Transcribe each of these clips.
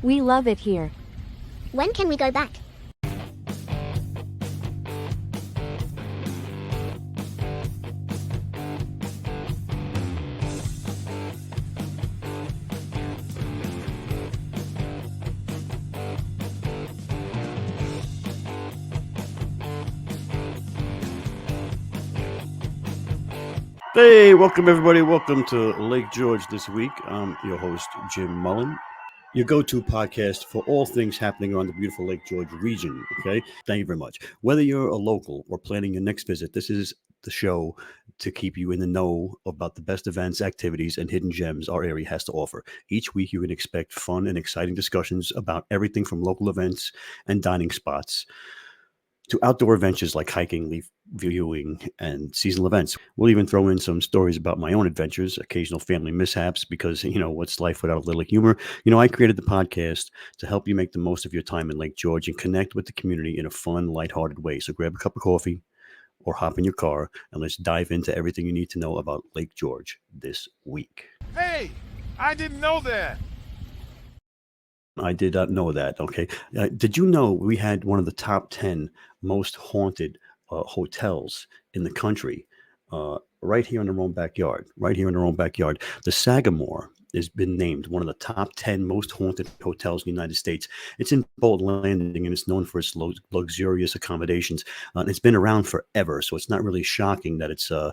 We love it here. When can we go back? Hey, welcome everybody. Welcome to Lake George this week. I'm your host, Jim Mullen, your go-to podcast for all things happening around the beautiful Lake George region. Okay, thank you very much. Whether you're a local or planning your next visit, this is the show to keep you in the know about the best events, activities, and hidden gems our area has to offer. Each week, you can expect fun and exciting discussions about everything from local events and dining spots to outdoor adventures like hiking, leaf viewing, and seasonal events. We'll even throw in some stories about my own adventures, occasional family mishaps, because, what's life without a little humor? I created the podcast to help you make the most of your time in Lake George and connect with the community in a fun, lighthearted way. So grab a cup of coffee or hop in your car and let's dive into everything you need to know about Lake George this week. Hey, I didn't know that. I did not know that. Okay. Did you know we had one of the top 10 most haunted hotels in the country right here in our own backyard? Right here in our own backyard. The Sagamore has been named one of the top 10 most haunted hotels in the United States. It's in Bold Landing and it's known for its luxurious accommodations. And it's been around forever. So it's not really shocking that it's uh,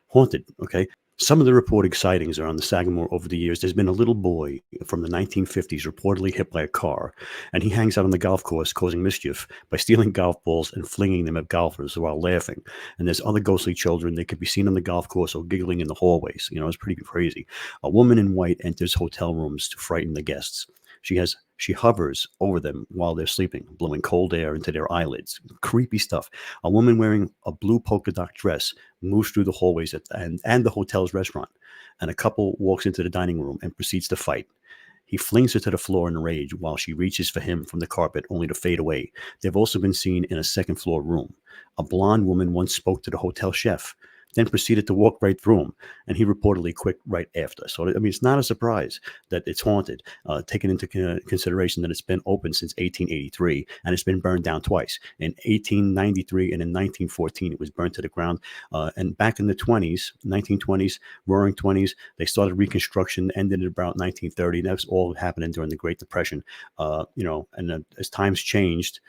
haunted. Okay. Some of the reported sightings around the Sagamore over the years, there's been a little boy from the 1950s reportedly hit by a car, and he hangs out on the golf course causing mischief by stealing golf balls and flinging them at golfers while laughing. And there's other ghostly children that could be seen on the golf course or giggling in the hallways. It's pretty crazy. A woman in white enters hotel rooms to frighten the guests. She hovers over them while they're sleeping, blowing cold air into their eyelids. Creepy stuff. A woman wearing a blue polka dot dress moves through the hallways and the hotel's restaurant, and a couple walks into the dining room and proceeds to fight. He flings her to the floor in a rage while she reaches for him from the carpet, only to fade away. They've also been seen in a second-floor room. A blonde woman once spoke to the hotel chef, then proceeded to walk right through him, and he reportedly quit right after. So, it's not a surprise that it's haunted, taking into consideration that it's been open since 1883, and it's been burned down twice. In 1893 and in 1914, it was burned to the ground. And back in the 1920s, roaring 20s, they started reconstruction, ended at about 1930. That was all happening during the Great Depression. And as times changed,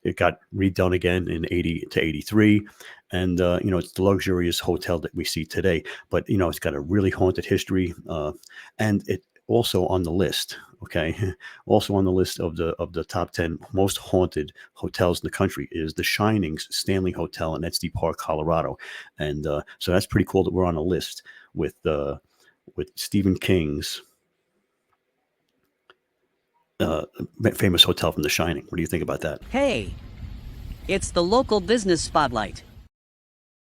it got redone again in 80 to 83. And, it's the luxurious hotel that we see today. But, it's got a really haunted history. And it also on the list, okay, also on the list of the top 10 most haunted hotels in the country is the Shining's Stanley Hotel in Estes Park, Colorado. And so that's pretty cool that we're on a list with Stephen King's famous hotel from The Shining. What do you think about that? Hey, it's the local business spotlight.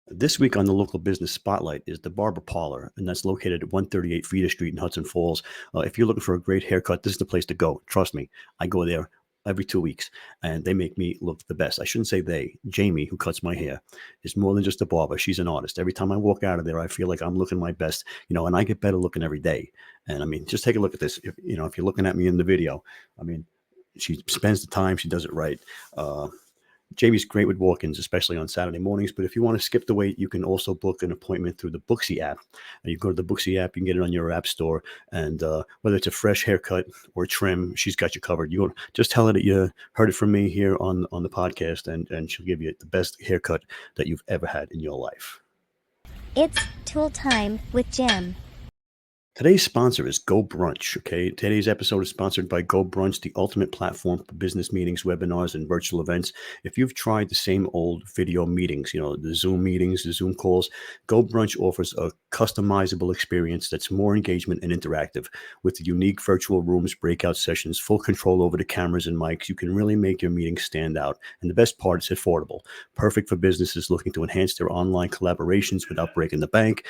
This week on the local business spotlight is the Barber Parlor, and that's located at 138 Feeder Street in Hudson Falls. If you're looking for a great haircut, this is the place to go. Trust me, I go there every 2 weeks, and they make me look the best. I shouldn't say they. Jamie, who cuts my hair, is more than just a barber. She's an artist. Every time I walk out of there, I feel like I'm looking my best, and I get better looking every day. And just take a look at this. If you're looking at me in the video, she spends the time. She does it right. Jamie's great with walk-ins, especially on Saturday mornings. But if you want to skip the wait, you can also book an appointment through the Booksy app. And you go to the Booksy app, you can get it on your app store. And whether it's a fresh haircut or trim, she's got you covered. You just tell her that you heard it from me here on the podcast, and she'll give you the best haircut that you've ever had in your life. It's tool time with Jim. Today's sponsor is Go Brunch. Okay, today's episode is sponsored by Go Brunch, the ultimate platform for business meetings, webinars, and virtual events. If you've tried the same old video meetings, the Zoom meetings, the Zoom calls, Go Brunch offers a customizable experience that's more engagement and interactive. With unique virtual rooms, breakout sessions, full control over the cameras and mics, you can really make your meetings stand out. And the best part, it's affordable, perfect for businesses looking to enhance their online collaborations without breaking the bank.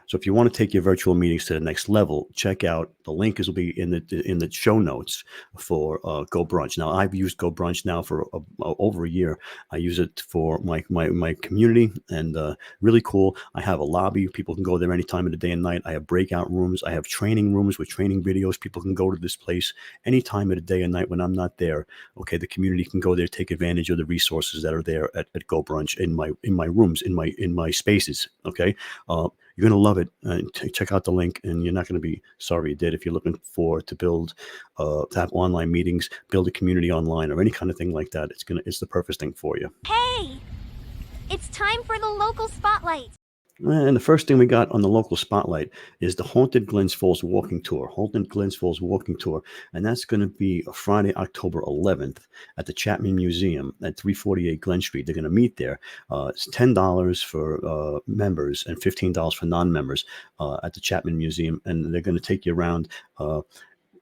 So if you want to take your virtual meetings to the next level, check out the link will be in the show notes for Go Brunch. Now I've used Go Brunch now for over a year. I use it for my community, and really cool. I have a lobby. People can go there any time of the day and night. I have breakout rooms. I have training rooms with training videos. People can go to this place any time of the day and night when I'm not there. Okay, the community can go there, take advantage of the resources that are there at Go Brunch in my rooms, in my spaces. Okay, you're going to love it. Check out the link, and you're not going to be sorry you did. If you're looking to have online meetings, build a community online, or any kind of thing like that, it's the perfect thing for you. Hey! It's time for the local spotlight. And the first thing we got on the local spotlight is the Haunted Glens Falls Walking Tour. Haunted Glens Falls Walking Tour. And that's going to be Friday, October 11th at the Chapman Museum at 348 Glen Street. They're going to meet there. It's $10 for members and $15 for non-members at the Chapman Museum. And they're going to take you around.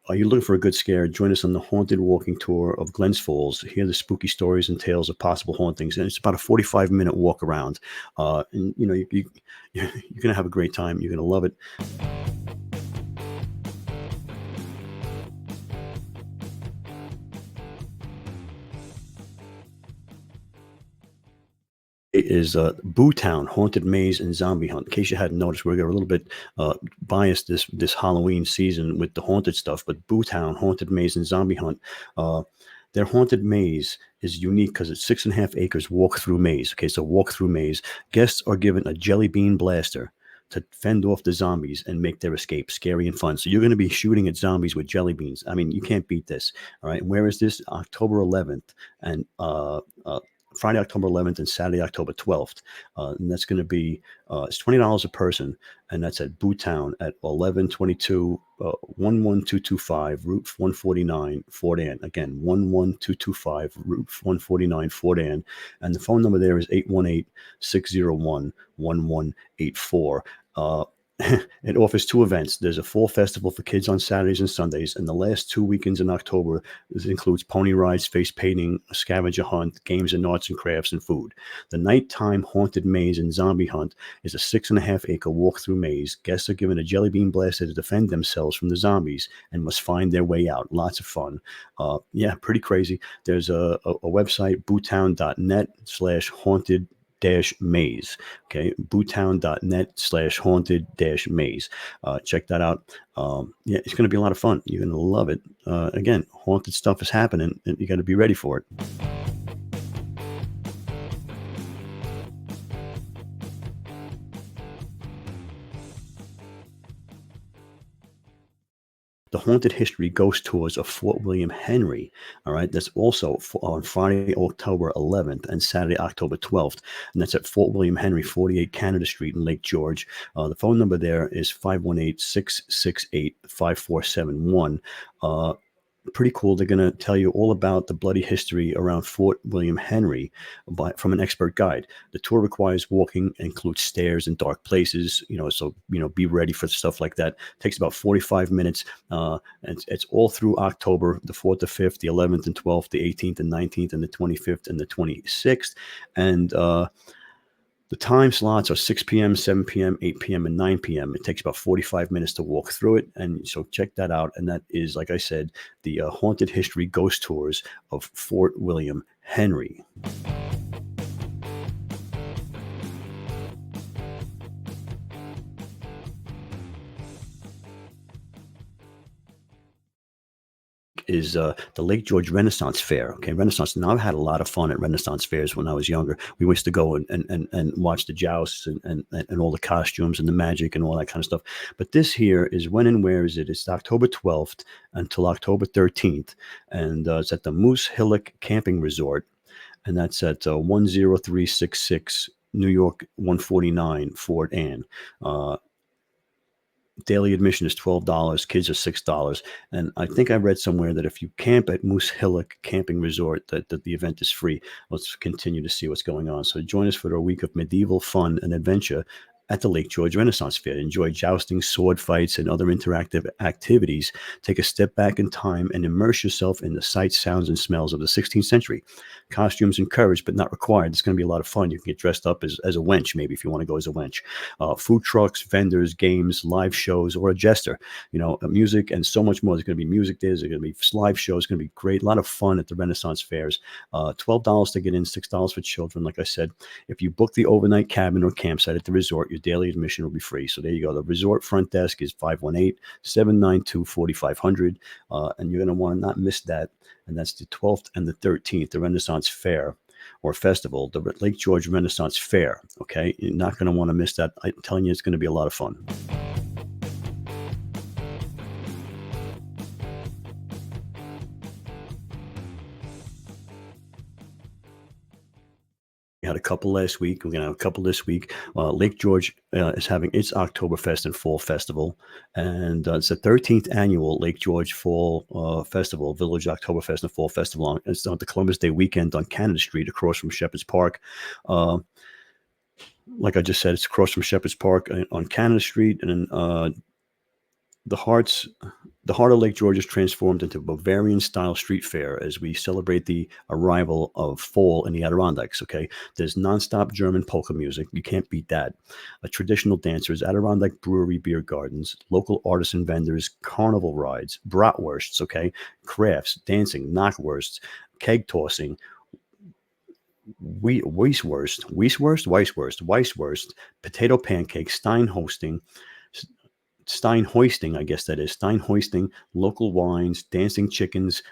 Are you looking for a good scare? Join us on the Haunted Walking Tour of Glens Falls. Hear the spooky stories and tales of possible hauntings. And it's about a 45-minute walk around. And, you're going to have a great time. You're going to love it. It is Boo Town, Haunted Maze, and Zombie Hunt. In case you hadn't noticed, we're a little bit biased this Halloween season with the haunted stuff, but Boo Town, Haunted Maze, and Zombie Hunt, their haunted maze is unique because it's 6.5 acres walk-through maze. Okay, so walk-through maze. Guests are given a jelly bean blaster to fend off the zombies and make their escape scary and fun. So you're going to be shooting at zombies with jelly beans. I mean, you can't beat this. All right, where is this? October 11th, and Friday, October 11th, and Saturday, October 12th. And that's going to be, it's $20 a person. And that's at Boo Town at 1122 11225 Route 149, Fort Ann. Again, 11225 Route 149, Fort Ann. And the phone number there is 818-601-1184. It offers 2 events. There's a fall festival for kids on Saturdays and Sundays, and the last 2 weekends in October, this includes pony rides, face painting, a scavenger hunt, games and arts and crafts, and food. The nighttime haunted maze and zombie hunt is a 6.5 acre walk-through maze. Guests are given a jelly bean blaster to defend themselves from the zombies and must find their way out. Lots of fun. Yeah, pretty crazy. There's a website, bootown.net/haunted maze. Okay, bootown.net/haunted-maze. Check that out. Yeah, it's going to be a lot of fun. You're going to love it. Again, haunted stuff is happening, and you got to be ready for it. The Haunted History Ghost Tours of Fort William Henry. All right, that's also on Friday, October 11th, and Saturday, October 12th, and that's at Fort William Henry, 48 Canada Street in Lake George. The phone number there is 518-668-5471. Pretty cool. They're going to tell you all about the bloody history around Fort William Henry from an expert guide. The tour requires walking, includes stairs and dark places, so, be ready for stuff like that. It takes about 45 minutes. And it's all through October, the 4th to 5th, the 11th and 12th, the 18th and 19th, and the 25th and the 26th. And, the time slots are 6 p.m., 7 p.m., 8 p.m., and 9 p.m. It takes about 45 minutes to walk through it. And so check that out. And that is, like I said, the Haunted History Ghost Tours of Fort William Henry. Is the Lake George Renaissance Fair. Okay, Renaissance. Now, I've had a lot of fun at Renaissance fairs when I was younger. We used to go and watch the jousts and all the costumes and the magic and all that kind of stuff. But this here is when and where is it? It's October 12th until October 13th. And it's at the Moose Hillock Camping Resort. And that's at 10366 New York 149, Fort Ann. Daily admission is $12. Kids are $6. And I think I read somewhere that if you camp at Moose Hillock Camping Resort, that the event is free. Let's continue to see what's going on. So join us for a week of medieval fun and adventure at the Lake George Renaissance Fair. Enjoy jousting, sword fights, and other interactive activities. Take a step back in time and immerse yourself in the sights, sounds, and smells of the 16th century. Costumes encouraged but not required. It's going to be a lot of fun. You can get dressed up as a wench, maybe, if you want to go as a wench. Food trucks, vendors, games, live shows, or a jester. Music and so much more. There's going to be music there. There's going to be live shows. It's going to be great. A lot of fun at the Renaissance Fairs. $12 to get in, $6 for children. Like I said, if you book the overnight cabin or campsite at the resort, your daily admission will be free. So there you go. The resort front desk is 518-792-4500. And you're going to want to not miss that. And that's the 12th and the 13th, the Renaissance Fair or Festival, the Lake George Renaissance Fair. Okay. You're not going to want to miss that. I'm telling you, it's going to be a lot of fun. We had a couple last week. We're going to have a couple this week. Lake George is having its Oktoberfest and Fall Festival. And it's the 13th annual Lake George Fall Festival, Village Oktoberfest and Fall Festival. It's on the Columbus Day weekend on Canada Street across from Shepherd's Park. Like I just said, it's across from Shepherd's Park on Canada Street. And the heart of Lake George is transformed into a Bavarian-style street fair as we celebrate the arrival of fall in the Adirondacks, okay? There's nonstop German polka music. You can't beat that. Traditional dancers, Adirondack Brewery beer gardens, local artisan vendors, carnival rides, bratwursts, okay? Crafts, dancing, knockwursts, keg tossing, Weisswurst, potato pancakes, Stein hoisting, I guess that is. Stein hoisting, local wines, dancing chickens,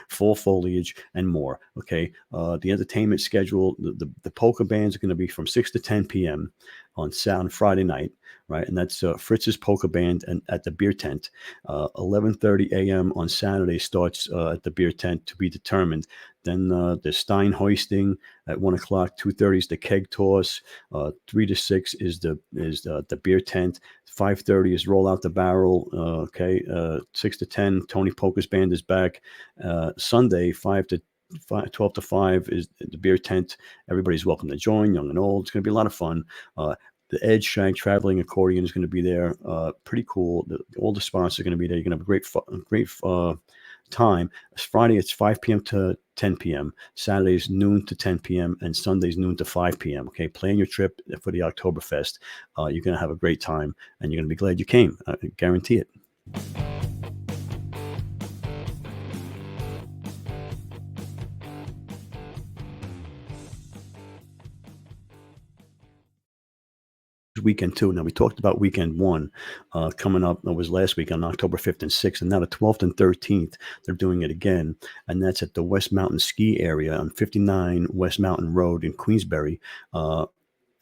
fall foliage, and more. Okay. The entertainment schedule, the polka bands are going to be from 6 to 10 p.m. on Friday night, right? And that's Fritz's Polka Band and at the beer tent. 11:30 a.m. on Saturday starts at the beer tent to be determined. Then the Stein hoisting at 1 o'clock. 2:30 is the keg toss. 3 to 6 is the beer tent. 5:30 is Roll Out the Barrel. 6 to 10, Tony Polka's band is back. Sunday, 12 to 5 is the beer tent. Everybody's welcome to join, young and old. It's going to be a lot of fun. The Ed Shank Traveling Accordion is going to be there. Pretty cool. All the sponsors are going to be there. You're going to have a great time. Friday, it's 5 p.m. to 10 p.m. Saturdays, noon to 10 p.m. and Sundays, noon to 5 p.m. Okay, plan your trip for the Oktoberfest. You're going to have a great time, and you're going to be glad you came. I guarantee it. Weekend 2. Now, we talked about weekend 1 coming up. It was last week on October 5th and 6th, and now the 12th and 13th, they're doing it again, and that's at the West Mountain Ski Area on 59 West Mountain Road in Queensbury.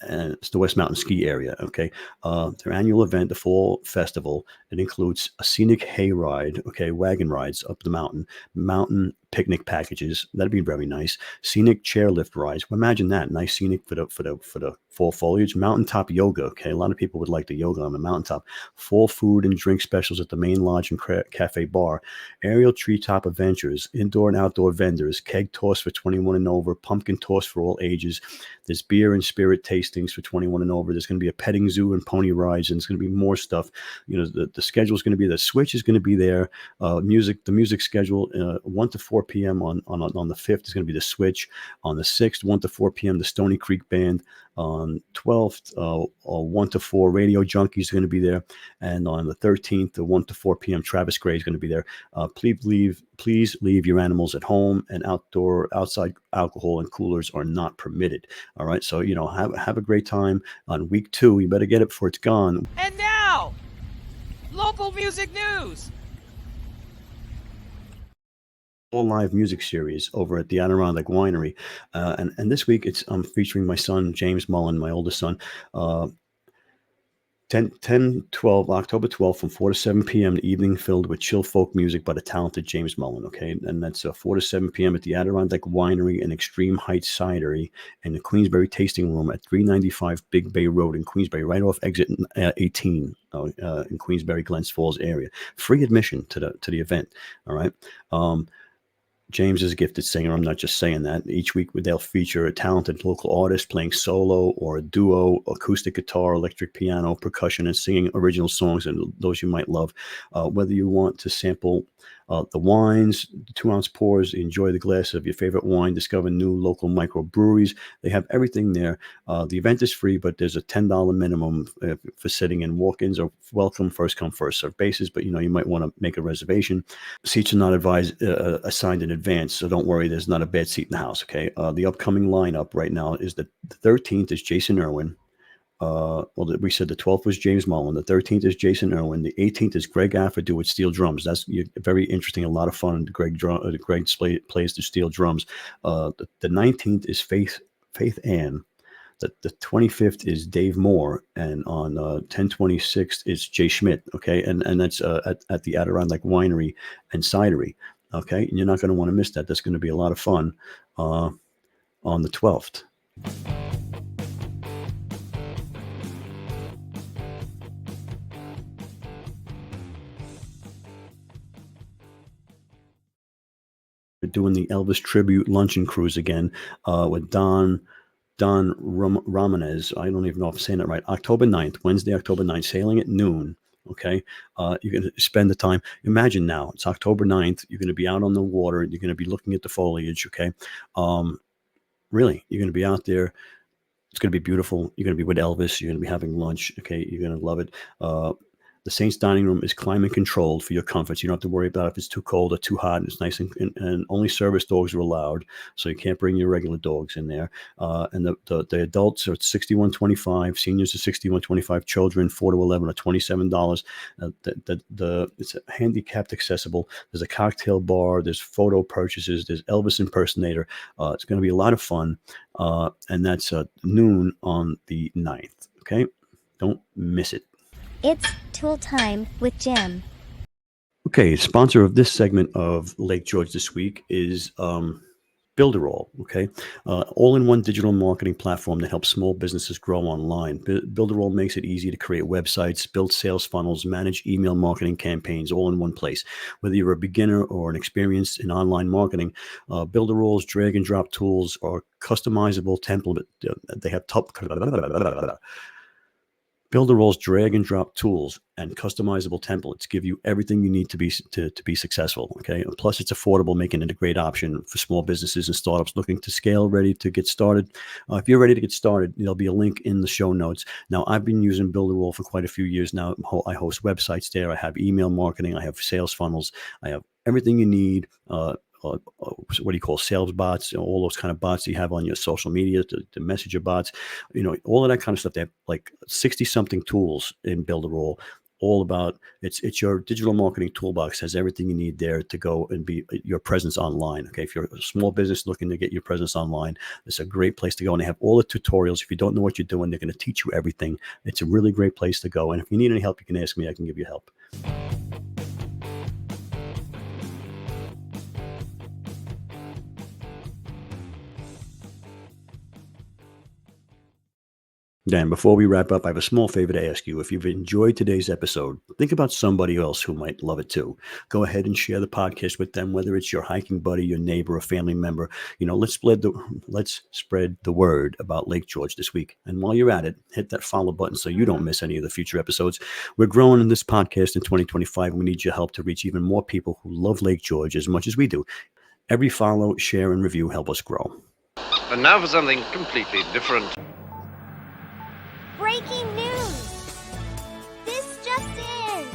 And it's the West Mountain Ski Area, okay? Their annual event, the Fall Festival, it includes a scenic hayride, okay, wagon rides up the mountain picnic packages. That'd be very nice. Scenic chairlift rides. Well, imagine that. Nice scenic for the fall foliage. Mountaintop yoga, okay? A lot of people would like the yoga on the mountaintop. Fall food and drink specials at the main lodge and cafe bar. Aerial treetop adventures. Indoor and outdoor vendors. Keg toss for 21 and over. Pumpkin toss for all ages. There's beer and spirit tastings for 21 and over. There's going to be a petting zoo and pony rides, and there's going to be more stuff. The schedule is going to be, the switch is going to be there. The music schedule, 1 to 4 p.m. on the 5th is going to be the switch. On the 6th, 1 to 4 p.m., the Stony Creek Band. On 12th, 1 to 4, Radio Junkies are going to be there. And on the 13th, 1 to 4 p.m., Travis Gray is going to be there. Please leave your animals at home, and outside alcohol and coolers are not permitted. All right. So, have a great time on week 2. You better get it before it's gone. And now, local music news. All live music series over at the Adirondack Winery. And this week I'm featuring my son, James Mullen, my oldest son. 12, October 12th from 4 to 7 p.m. The evening filled with chill folk music by the talented James Mullen, okay? And that's 4 to 7 p.m. at the Adirondack Winery and Extreme Heights Cidery in the Queensbury Tasting Room at 395 Big Bay Road in Queensbury, right off exit 18 in Queensbury, Glens Falls area. Free admission to the event, all right? James is a gifted singer. I'm not just saying that. Each week they'll feature a talented local artist playing solo or a duo, acoustic guitar, electric piano, percussion, and singing original songs, and those you might love. Whether you want to sample the wines, the 2-ounce pours, enjoy the glass of your favorite wine, discover new local microbreweries. They have everything there. The event is free, but there's a $10 minimum for sitting in. Walk-ins are welcome, first come, first serve basis, but you might want to make a reservation. Seats are not assigned in advance, so don't worry, there's not a bad seat in the house, okay? The upcoming lineup right now is the 13th is Jason Irwin. We said the 12th was James Mullen. The 13th is Jason Irwin. The 18th is Greg Afford with steel drums. That's very interesting, a lot of fun. Greg plays the steel drums. The 19th is Faith Ann. The 25th is Dave Moore, and on 10/26 is Jay Schmidt. Okay, and that's at the Adirondack Winery and Cidery. Okay, and you're not going to want to miss that. That's going to be a lot of fun on the 12th. We're doing the Elvis tribute luncheon cruise again with Don Ramones. I don't even know if I'm saying that right. October 9th, Wednesday, October 9th, sailing at noon. Okay. You're going to spend the time. Imagine now it's October 9th. You're going to be out on the water. You're going to be looking at the foliage. Okay. Really, you're going to be out there. It's going to be beautiful. You're going to be with Elvis. You're going to be having lunch. Okay. You're going to love it. The Saints dining room is climate controlled for your comfort. So you don't have to worry about if it's too cold or too hot. It's nice and only service dogs are allowed. So you can't bring your regular dogs in there. And the adults are $61.25, seniors are $61.25, children 4 to 11 are $27. It's handicapped accessible. There's a cocktail bar. There's photo purchases. There's Elvis impersonator. It's going to be a lot of fun. And that's noon on the 9th. Okay, don't miss it. It's Tool Time with Jim. Okay, sponsor of this segment of Lake George this week is Builderall. Okay, all-in-one digital marketing platform that helps small businesses grow online. Builderall makes it easy to create websites, build sales funnels, manage email marketing campaigns, all in one place. Whether you're a beginner or an experienced in online marketing, Builderall's drag and drop tools are customizable template. They have Builderall's drag and drop tools and customizable templates give you everything you need to be successful. Okay, and plus it's affordable, making it a great option for small businesses and startups looking to scale, ready to get started. If you're ready to get started, there'll be a link in the show notes. Now, I've been using Builderall for quite a few years now. I host websites there. I have email marketing. I have sales funnels. I have everything you need. What do you call sales bots, all those kind of bots you have on your social media, the messenger bots, all of that kind of stuff. They have like 60 something tools in Builderall, all about it's your digital marketing toolbox, has everything you need there to go and be your presence online. Okay, if you're a small business looking to get your presence online, it's a great place to go, and they have all the tutorials. If you don't know what you're doing, they're going to teach you everything. It's a really great place to go, and if you need any help, you can ask me. I can give you help. Dan, before we wrap up, I have a small favor to ask you. If you've enjoyed today's episode, think about somebody else who might love it too. Go ahead and share the podcast with them, whether it's your hiking buddy, your neighbor, a family member. Let's spread the word about Lake George this week. And while you're at it, hit that follow button so you don't miss any of the future episodes. We're growing in this podcast in 2025. We need your help to reach even more people who love Lake George as much as we do. Every follow, share, and review help us grow. And now for something completely different. Breaking news! This just in!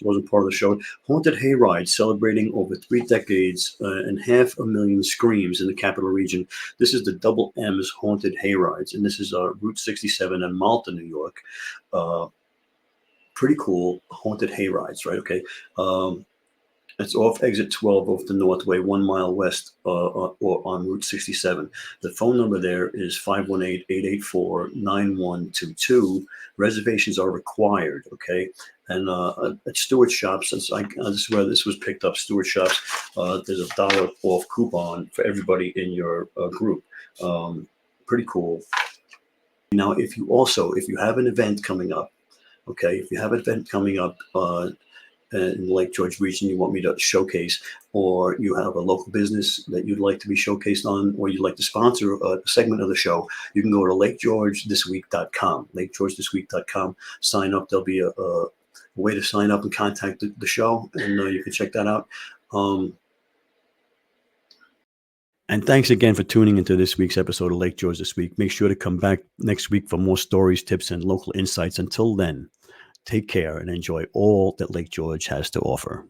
Wasn't part of the show. Haunted Hayride, celebrating over 3 decades and 500,000 screams in the capital region. This is the Double M's Haunted Hayrides, and this is Route 67 in Malta, New York. Pretty cool haunted hayrides, right? Okay. It's off exit 12 off the Northway, 1 mile west or on Route 67. The phone number there is 518-884-9122. Reservations are required, okay? And at Stewart Shops, this is where this was picked up, Stewart Shops, there's a $1 off coupon for everybody in your group. Pretty cool. Now, if you have an event coming up, okay, if you have an event coming up, in the Lake George region you want me to showcase, or you have a local business that you'd like to be showcased on, or you'd like to sponsor a segment of the show, you can go to lakegeorgethisweek.com, lakegeorgethisweek.com, sign up. There'll be a way to sign up and contact the show, and you can check that out. And thanks again for tuning into this week's episode of Lake George This Week. Make sure to come back next week for more stories, tips, and local insights. Until then, take care and enjoy all that Lake George has to offer.